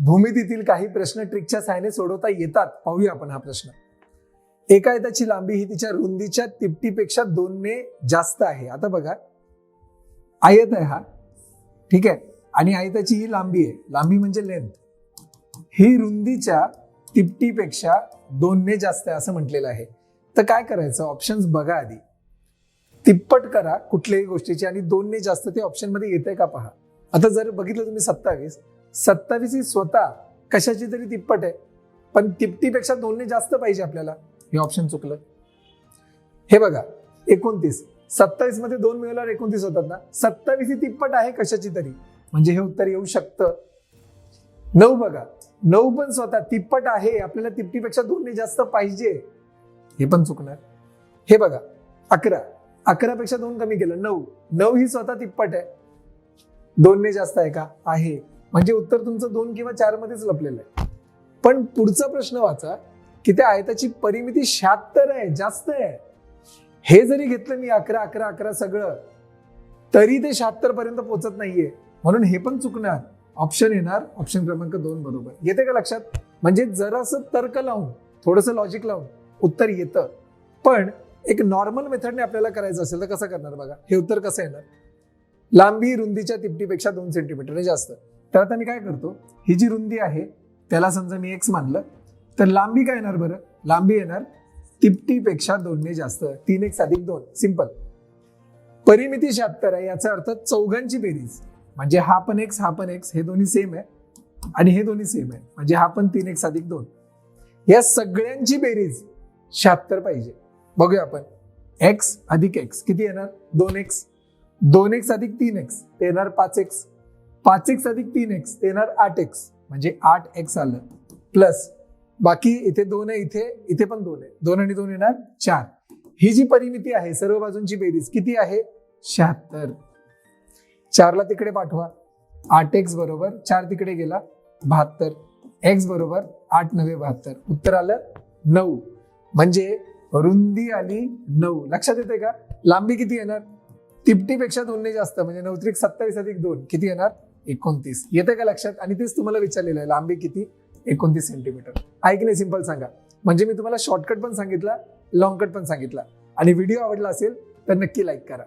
भूमितीतील काही प्रश्न ट्रिकच्या सहाय्याने सोडवता येतात. पाहूया आपण हा प्रश्न. एका आयताची लांबी ही तिच्या रुंदीच्या तिपटीपेक्षा 2 ने जास्त आहे. आता बघा, आयत आहे हा, ठीक आहे, आणि आयताची ही लांबी आहे. लांबी म्हणजे लेंथ. ही रुंदीच्या तिपटीपेक्षा 2 ने जास्त आहे असं म्हटलेलं आहे. तर काय करायचं, ऑप्शन्स बघा आधी. तिप्पट करा कुठल्याही गोष्टीची आणि 2 ने जास्त ते ऑप्शन मध्ये येतंय का पहा. आता जर बघितलं तुम्ही 27 ही स्वतः कशाची तरी तिप्पट आहे, पण तिपटीपेक्षा 2 ने जास्त पाहिजे आपल्याला. हे ऑप्शन चुकलं. हे बघा 29, 27 मध्ये 2 मिळवल्यावर 29 होतात ना. 27 ही तिप्पट आहे कशाची तरी, म्हणजे हे उत्तर येऊ शकतं. 9 बघा, 9 पण स्वतः तिप्पट आहे, आपल्याला तिपटीपेक्षा 2 ने जास्त पाहिजे. हे पण चुकणार. हे बघा 11, 11 पेक्षा 2 कमी केलं 9, 9 ही स्वतः तिप्पट आहे, 2 ने जास्त आहे का, आहे, म्हणजे उत्तर तुमचं 2 किंवा 4 मध्येच लपलेलं आहे. पण पुढचा प्रश्न वाचा की त्या आयताची परिमिती 76 आहे, जास्त आहे. हे जरी घेतलं मी 11 11 11 सगळं, तरी ते 76 पर्यंत पोहोचत नाहीये, म्हणून हे पण चुकणार. ऑप्शन येणार ऑप्शन क्रमांक 2 बरोबर. येते का लक्षात? म्हणजे जरासं तर्क लावून, थोडंसं लॉजिक लावून उत्तर येतं. पण एक नॉर्मल मेथडने आपल्याला करायचं असेल तर कसं करणार बघा. हे उत्तर कसं येणार, लांबी रुंदीच्या तिपटीपेक्षा 2 सेंटीमीटर जास्त. तर आता मी काय करतो, ही जी रुंदी आहे त्याला समजा मी x मानलं, तर लांबी काय येणार बरं, लांबी येणार तिपटीपेक्षा 2 ने जास्त, 3x अधिक 2. सिंपल. परिमिती 76 आहे, याचा अर्थ चौघांची बेरीज, म्हणजे हा पण x हा पण x, हे दोन्ही सेम आहे आणि हे दोन्ही सेम आहे, म्हणजे हा पण 3x अधिक 2. या सगळ्यांची बेरीज 76 पाहिजे. बघूया आपण. x अधिक x किती येणार, 2x, 2x अधिक 3x ते येणार 5x, 5x अधिक 3x ते येणार 8x, म्हणजे 8x आलं, प्लस बाकी इथे 2 आहे, इथे पण 2 आहे, 2 आणि 2 येणार 4. ही जी परिमिती आहे सर्व बाजूंची बेरीज किती आहे, 76. 4 ला तिकडे पाठवा, 8x बरोबर 4 तिकडे गेला 72, x बरोबर 8 9 72, उत्तर आलं 9. म्हणजे रुंदी आली 9. लक्षात येते का? लांबी किती येणार, तिपटीपेक्षा 2 ने जास्त, म्हणजे 9 त्रिक 27 अधिक 2 किती येणार, 29. येते का लक्षात? आणि तेच तुम्हाला विचारलेलं आहे, लांबी किती, 29 सेंटीमीटर. आहे की नाही? सिंपल सांगा. म्हणजे मी तुम्हाला शॉर्टकट पण सांगितला, लॉंग कट पण सांगितला. आणि व्हिडिओ आवडला असेल तर नक्की लाईक करा.